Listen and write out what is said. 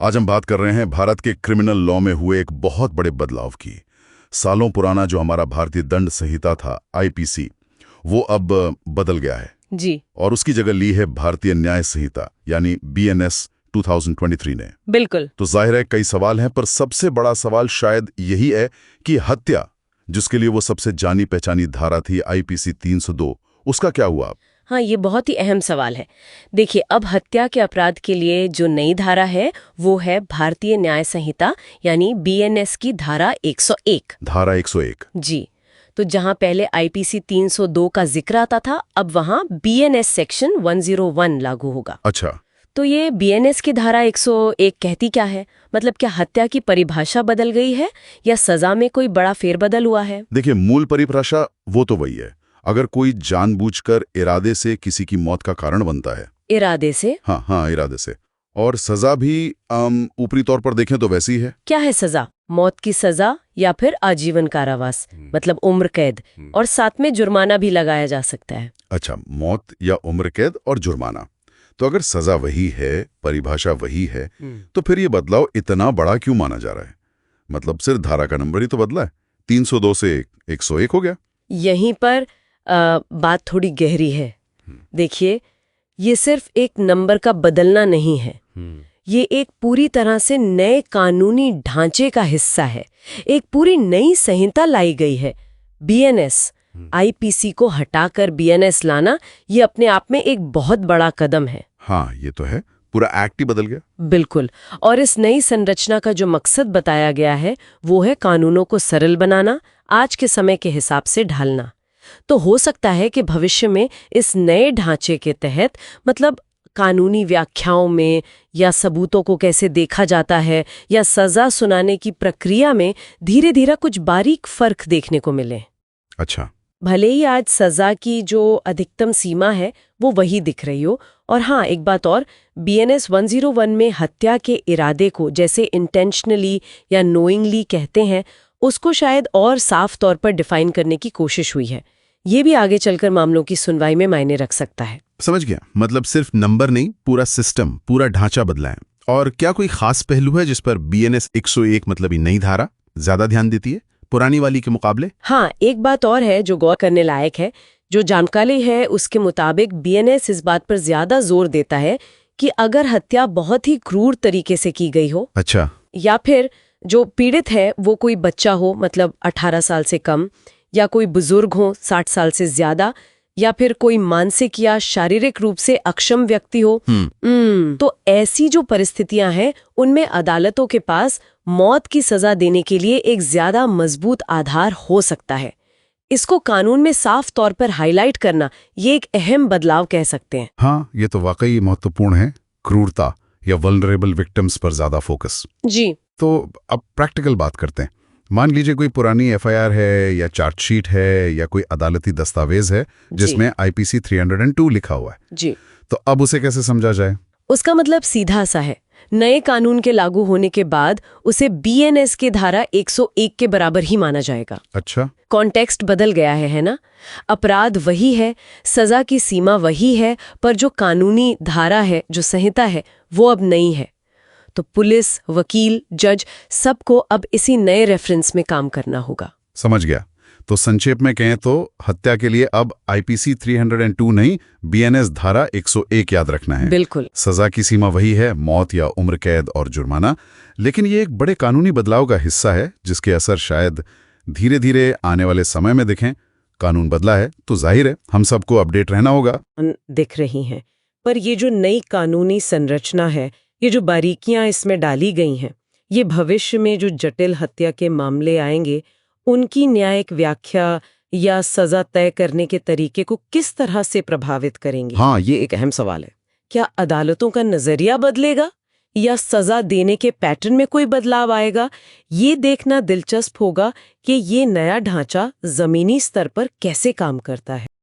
आज हम बात कर रहे हैं भारत के क्रिमिनल लॉ में हुए एक बहुत बड़े बदलाव की। सालों पुराना जो हमारा भारतीय दंड संहिता था, आईपीसी, वो अब बदल गया है जी और उसकी जगह ली है भारतीय न्याय संहिता यानी बीएनएस 2023 ने। बिल्कुल। तो जाहिर है कई सवाल हैं, पर सबसे बड़ा सवाल शायद यही है कि हत्या, जिसके लिए वो सबसे जानी पहचानी धारा थी आईपीसी 302, उसका क्या हुआ? हाँ, ये बहुत ही अहम सवाल है। देखिए, अब हत्या के अपराध के लिए जो नई धारा है वो है भारतीय न्याय संहिता यानी बीएनएस की धारा 101। धारा 101। जी, तो जहां पहले आईपीसी 302 का जिक्र आता था, अब वहां बीएनएस सेक्शन 101 लागू होगा। अच्छा। तो ये बीएनएस की धारा 101 कहती क्या है? मतलब क्या हत्या की परिभाषा बदल गई है या सजा में कोई बड़ा फेरबदल हुआ है? देखिए, मूल परिभाषा वो तो वही है। अगर कोई जानबूझकर इरादे से किसी की मौत का कारण बनता है। इरादे से? हाँ, इरादे से। और सजा भी ऊपरी तौर पर देखें तो वैसी है। क्या है सजा? मौत की सजा या फिर आजीवन कारावास, मतलब उम्र कैद, और साथ में जुर्माना भी लगाया जा सकता है। अच्छा, मौत या उम्र कैद और जुर्माना। तो अगर सजा वही है, परिभाषा वही है, तो फिर ये बदलाव इतना बड़ा क्यों माना जा रहा है? मतलब सिर्फ धारा का नंबर ही तो बदला है। 302 से 101 हो गया। यहीं पर बात थोड़ी गहरी है। देखिए, ये सिर्फ एक नंबर का बदलना नहीं है, ये एक पूरी तरह से नए कानूनी ढांचे का हिस्सा है। एक पूरी नई संहिता लाई गई है। बीएनएस, आईपीसी को हटाकर बीएनएस लाना, ये अपने आप में एक बहुत बड़ा कदम है। हाँ, ये तो है। पूरा एक्ट ही बदल गया। बिल्कुल। और इस नई संरचना का जो मकसद बताया गया है वो है कानूनों को सरल बनाना, आज के समय के हिसाब से ढालना। तो हो सकता है कि भविष्य में इस नए ढांचे के तहत, मतलब कानूनी व्याख्याओं में या सबूतों को कैसे देखा जाता है या सजा सुनाने की प्रक्रिया में धीरे धीरे कुछ बारीक फर्क देखने को मिले। अच्छा। भले ही आज सजा की जो अधिकतम सीमा है वो वही दिख रही हो। और हाँ, एक बात और, बीएनएस 101 में हत्या के इरादे को, जैसे इंटेंशनली या नोइंगली कहते हैं, उसको शायद और साफ तौर पर डिफाइन करने की कोशिश हुई है। ये भी आगे चलकर मामलों की सुनवाई में मायने रख सकता है। समझ गया। मतलब सिर्फ नंबर नहीं, पूरा सिस्टम, पूरा ढांचा बदला है। और क्या कोई खास पहलू है जिस पर बीएनएस 101 मतलब ये नई धारा ज्यादा ध्यान देती है पुरानी वाली के मुकाबले? हाँ, एक बात और है जो गौर करने लायक है। जो जानकारी है उसके मुताबिक बीएनएस इस बात पर ज्यादा जोर देता है कि अगर हत्या बहुत ही क्रूर तरीके से की गई हो, अच्छा, या फिर जो पीड़ित है वो कोई बच्चा हो, मतलब 18 साल से कम, या कोई बुजुर्ग हो 60 साल से ज्यादा, या फिर कोई मानसिक या शारीरिक रूप से अक्षम व्यक्ति हो, तो ऐसी जो परिस्थितियां हैं उनमें अदालतों के पास मौत की सजा देने के लिए एक ज्यादा मजबूत आधार हो सकता है। इसको कानून में साफ तौर पर हाईलाइट करना, ये एक अहम बदलाव कह सकते हैं। हाँ, ये तो वाकई महत्वपूर्ण है। क्रूरता या वल्नरेबल विक्टिम्स पर ज्यादा फोकस। जी। तो अब प्रैक्टिकल बात करते हैं। मान लीजिए कोई पुरानी एफआईआर है या चार्जशीट है या कोई अदालती दस्तावेज है जिसमें आईपीसी 302 लिखा हुआ है। जी। तो अब उसे कैसे समझा जाए? उसका मतलब सीधा सा है, नए कानून के लागू होने के बाद उसे बीएनएस के धारा 101 के बराबर ही माना जाएगा। अच्छा। कॉन्टेक्स्ट बदल गया है ना? अपराध वही है, सजा की सीमा वही है, पर जो कानूनी धारा है, जो संहिता है, वो अब नई है। तो पुलिस, वकील, जज, सबको अब इसी नए रेफरेंस में काम करना होगा। समझ गया। तो संक्षेप में कहें तो हत्या के लिए अब आईपीसी 302 नहीं, बीएनएस धारा 101 याद रखना है। बिल्कुल। सजा की सीमा वही है, मौत या उम्र कैद और जुर्माना। लेकिन ये एक बड़े कानूनी बदलाव का हिस्सा है जिसके असर शायद धीरे धीरे आने वाले समय में दिखें। कानून बदला है तो जाहिर है हम सबको अपडेट रहना होगा। दिख रही हैं, पर ये जो नई कानूनी संरचना है, ये जो बारीकियां इसमें डाली गई हैं, ये भविष्य में जो जटिल हत्या के मामले आएंगे उनकी न्यायिक व्याख्या या सजा तय करने के तरीके को किस तरह से प्रभावित करेंगे? हाँ, ये एक अहम सवाल है। क्या अदालतों का नजरिया बदलेगा या सजा देने के पैटर्न में कोई बदलाव आएगा? ये देखना दिलचस्प होगा कि ये नया ढांचा जमीनी स्तर पर कैसे काम करता है।